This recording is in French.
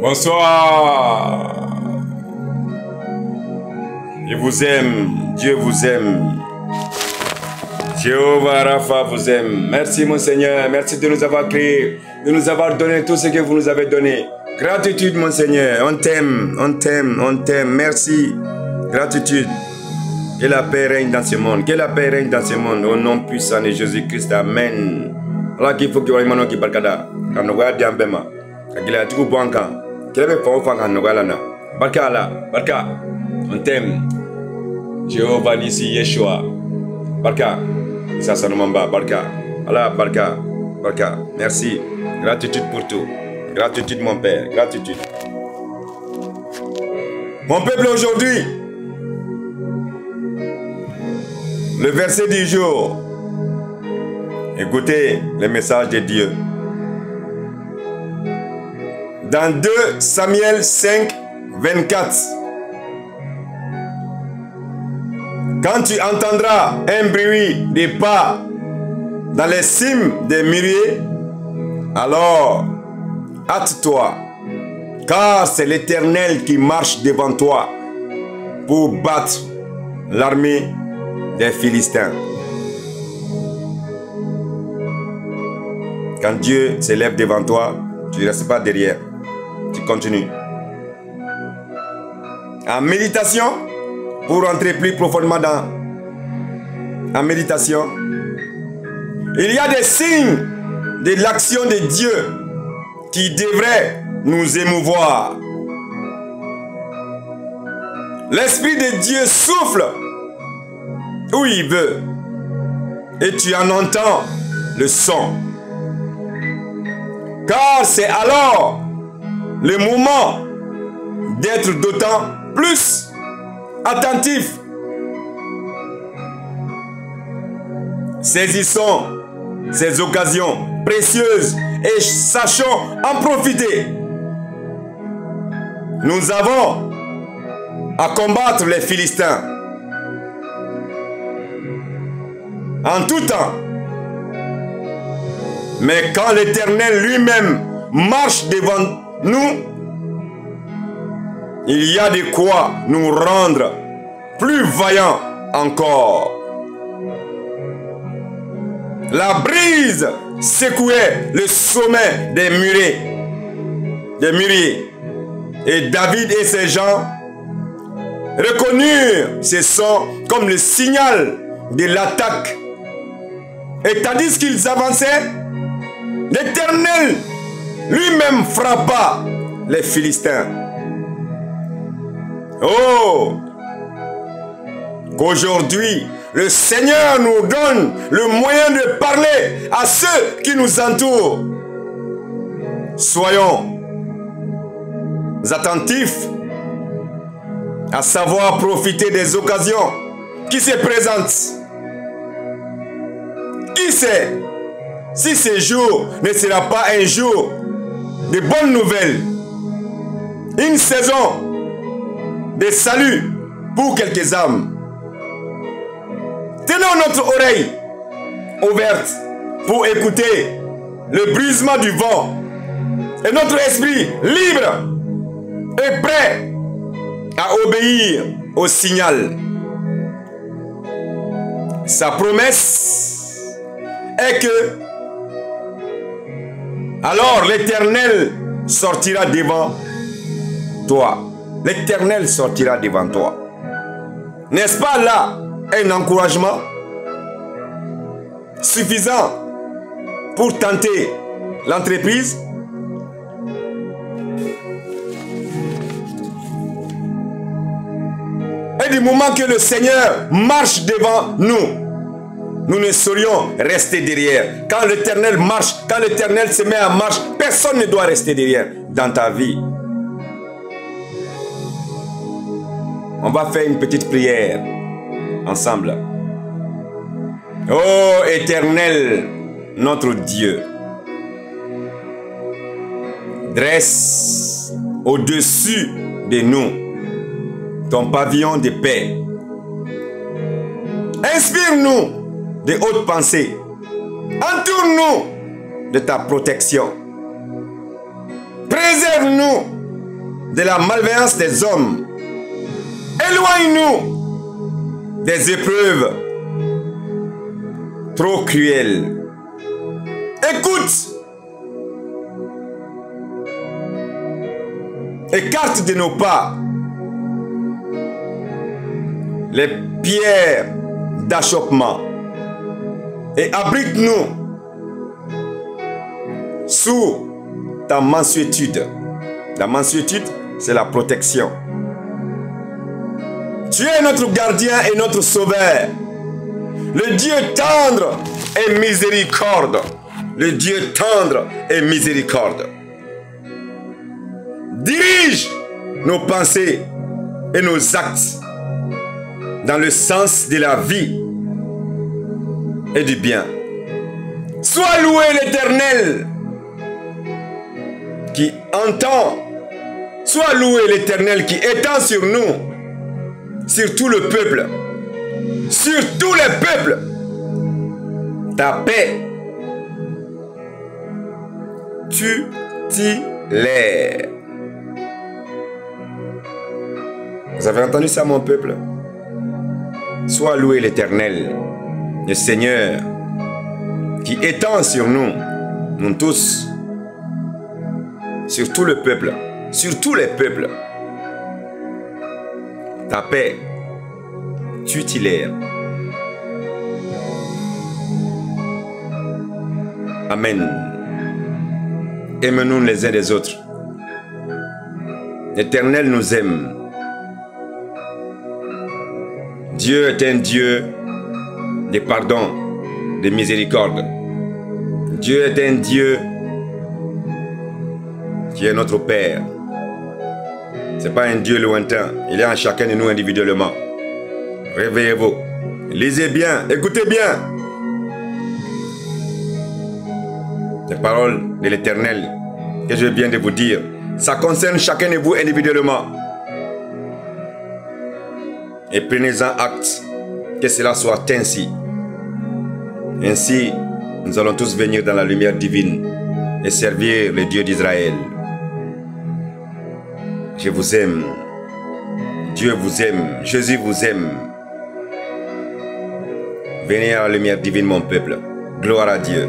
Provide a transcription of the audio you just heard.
Bonsoir. Je vous aime. Dieu vous aime. Jéhovah Rapha vous aime. Merci mon Seigneur. Merci de nous avoir créés, de nous avoir donné tout ce que vous nous avez donné. Gratitude mon Seigneur. On t'aime, on t'aime, on t'aime. Merci. Gratitude. Que la paix règne dans ce monde. Que la paix règne dans ce monde. Au nom puissant de Jésus-Christ. Amen. Alors qu'il faut que vous ayez qui barkada. Quand nous voyons bien bema. Quand il y a tout bon camp. Qu'il y a pas quand nous voyons là. Barka là. Barka. On t'aime. Jéhovah Nissi Yeshua. Barka. Ça ça nous mamba. Barka. Allah barka. Barka. Merci. Gratitude pour tout. Gratitude mon Père. Gratitude. Mon peuple aujourd'hui. Le verset du jour. Écoutez le message de Dieu. Dans 2 Samuel 5, 24. Quand tu entendras un bruit de pas dans les cimes des mûriers, alors hâte-toi, car c'est l'Éternel qui marche devant toi pour battre l'armée des Philistins. Quand Dieu s'élève devant toi, tu ne restes pas derrière. Tu continues. En méditation, pour entrer plus profondément en méditation, il y a des signes de l'action de Dieu qui devraient nous émouvoir. L'Esprit de Dieu souffle où il veut et tu en entends le son. Car c'est alors le moment d'être d'autant plus attentif. Saisissons ces occasions précieuses et sachons en profiter. Nous avons à combattre les Philistins en tout temps. Mais quand l'Éternel lui-même marche devant nous, il y a de quoi nous rendre plus vaillants encore. La brise secouait le sommet des mûriers. Et David et ses gens reconnurent ce son comme le signal de l'attaque. Et tandis qu'ils avançaient, l'Éternel lui-même frappa les Philistins. Oh! Qu'aujourd'hui, le Seigneur nous donne le moyen de parler à ceux qui nous entourent. Soyons attentifs à savoir profiter des occasions qui se présentent. Qui sait si ce jour ne sera pas un jour de bonnes nouvelles, une saison de salut pour quelques âmes. Tenons notre oreille ouverte pour écouter le brisement du vent et notre esprit libre et prêt à obéir au signal. Sa promesse est que alors l'Éternel sortira devant toi. L'Éternel sortira devant toi. N'est-ce pas là un encouragement suffisant pour tenter l'entreprise? Et du moment que le Seigneur marche devant nous, nous ne saurions rester derrière. Quand l'Éternel marche, quand l'Éternel se met en marche, personne ne doit rester derrière dans ta vie. On va faire une petite prière ensemble. Ô Éternel, notre Dieu, dresse au-dessus de nous ton pavillon de paix. Inspire-nous de hautes pensées. Entoure-nous de ta protection. Préserve-nous de la malveillance des hommes. Éloigne-nous des épreuves trop cruelles. Écoute. Écarte de nos pas les pierres d'achoppement et abrite-nous sous ta mansuétude. La mansuétude, c'est la protection. Tu es notre gardien et notre sauveur. Le Dieu tendre et miséricorde. Le Dieu tendre et miséricorde. Dirige nos pensées et nos actes dans le sens de la vie et du bien. Sois loué l'Éternel qui entend. Sois loué l'Éternel qui étend sur nous, sur tout le peuple, sur tous les peuples, ta paix. Tutélaire. Vous avez entendu ça, mon peuple? Sois loué l'Éternel, le Seigneur, qui étend sur nous, nous tous, sur tout le peuple, sur tous les peuples, ta paix tutélaire. Amen. Aimons-nous les uns des autres. L'Éternel nous aime. Dieu est un Dieu de pardon, de miséricorde. Dieu est un Dieu qui est notre Père. Ce n'est pas un Dieu lointain. Il est en chacun de nous individuellement. Réveillez-vous. Lisez bien. Écoutez bien. Les paroles de l'Éternel que je viens de vous dire, ça concerne chacun de vous individuellement. Et prenez-en acte que cela soit ainsi. Ainsi, nous allons tous venir dans la lumière divine et servir le Dieu d'Israël. Je vous aime. Dieu vous aime. Jésus vous aime. Venez à la lumière divine, mon peuple. Gloire à Dieu.